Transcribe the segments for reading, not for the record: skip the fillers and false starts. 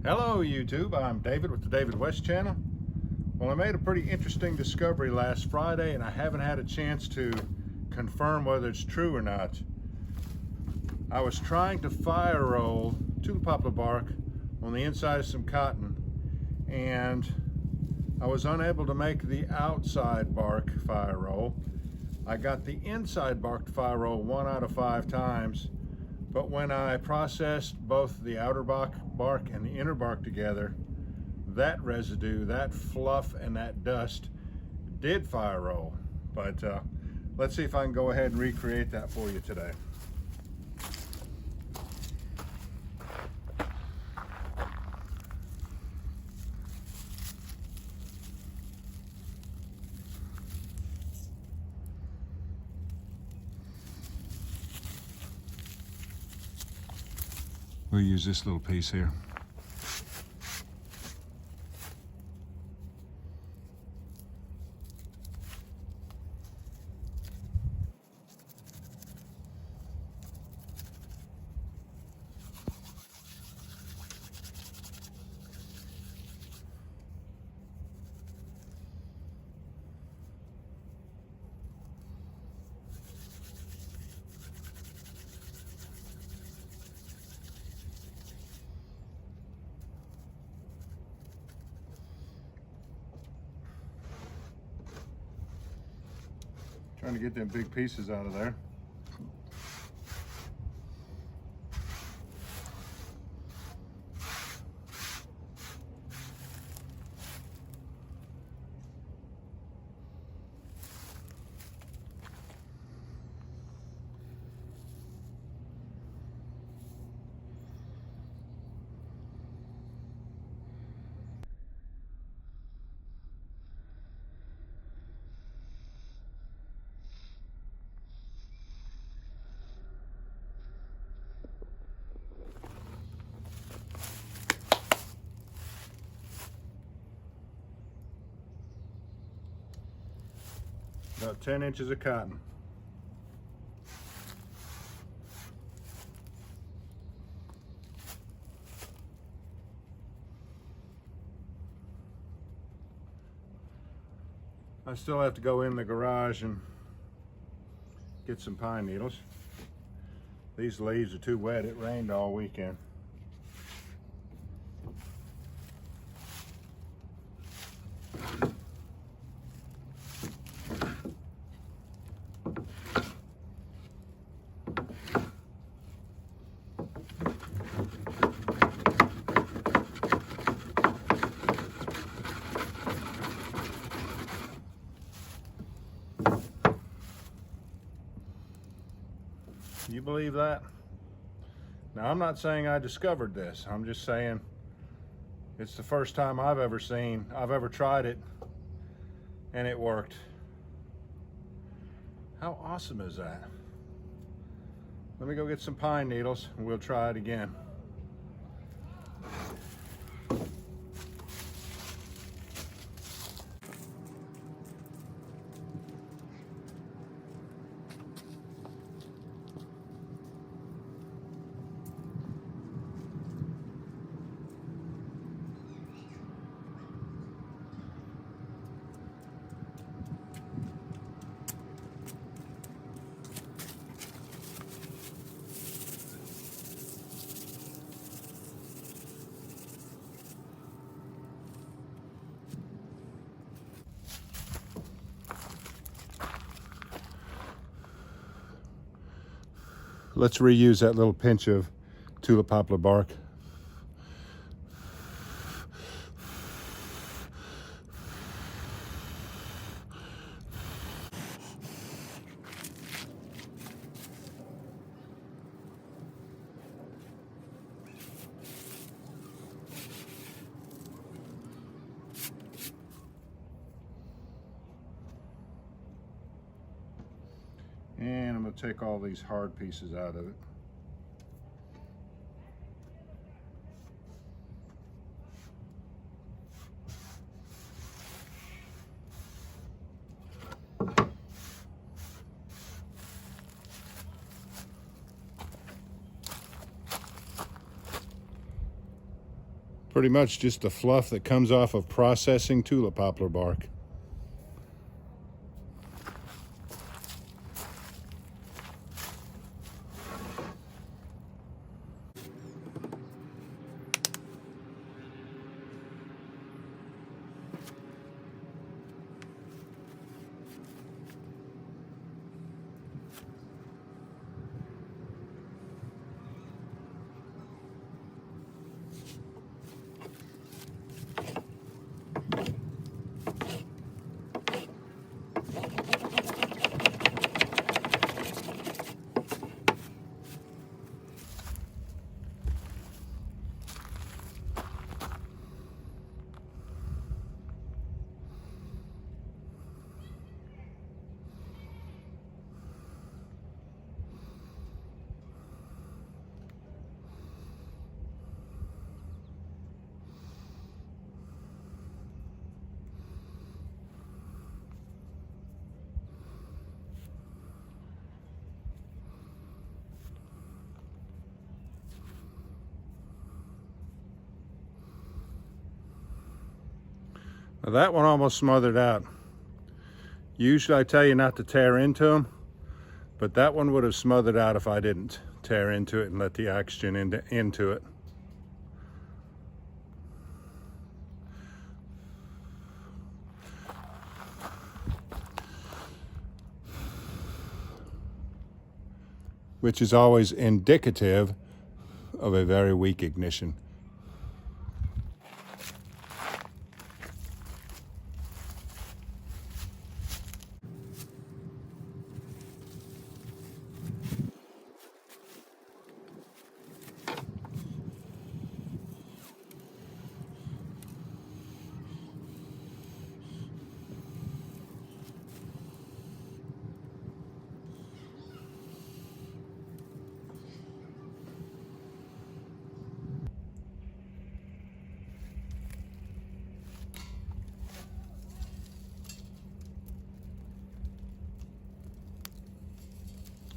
Hello YouTube, I'm David with the David West channel. Well, I made a pretty interesting discovery last Friday and I haven't had a chance to confirm whether it's true or not. I was trying to fire roll tulip poplar bark on the inside of some cotton and I was unable to make the outside bark fire roll. I got the inside bark to fire roll 1 out of 5 times. But when I processed both the outer bark and the inner bark together, that residue, that fluff, and that dust did fire roll. But let's see if I can go ahead and recreate that for you today. We'll use this little piece here. Trying to get them big pieces out of there. About 10 inches of cotton. I still have to go in the garage and get some pine needles. These leaves are too wet. It rained all weekend. You believe that? Now, I'm not saying I discovered this. I'm just saying it's the first time I've ever tried it, and it worked. How awesome is that? Let me go get some pine needles and we'll try it again. Let's reuse that little pinch of tulip poplar bark. And I'm going to take all these hard pieces out of it. Pretty much just the fluff that comes off of processing tulip poplar bark. Now that one almost smothered out. Usually I tell you not to tear into them, but that one would have smothered out if I didn't tear into it and let the oxygen into it. Which is always indicative of a very weak ignition.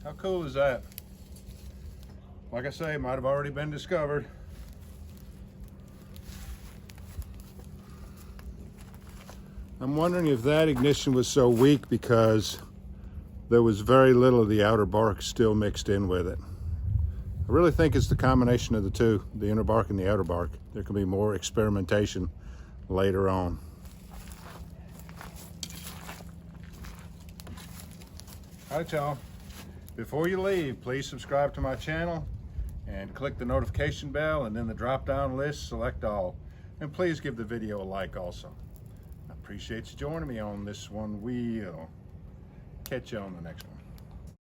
How cool is that? Like I say, it might have already been discovered. I'm wondering if that ignition was so weak because there was very little of the outer bark still mixed in with it. I really think it's the combination of the two, the inner bark and the outer bark. There can be more experimentation later on. All right, y'all. Before you leave, please subscribe to my channel and click the notification bell, and then the drop-down list, select all. And please give the video a like also. I appreciate you joining me on this one. We'll catch you on the next one.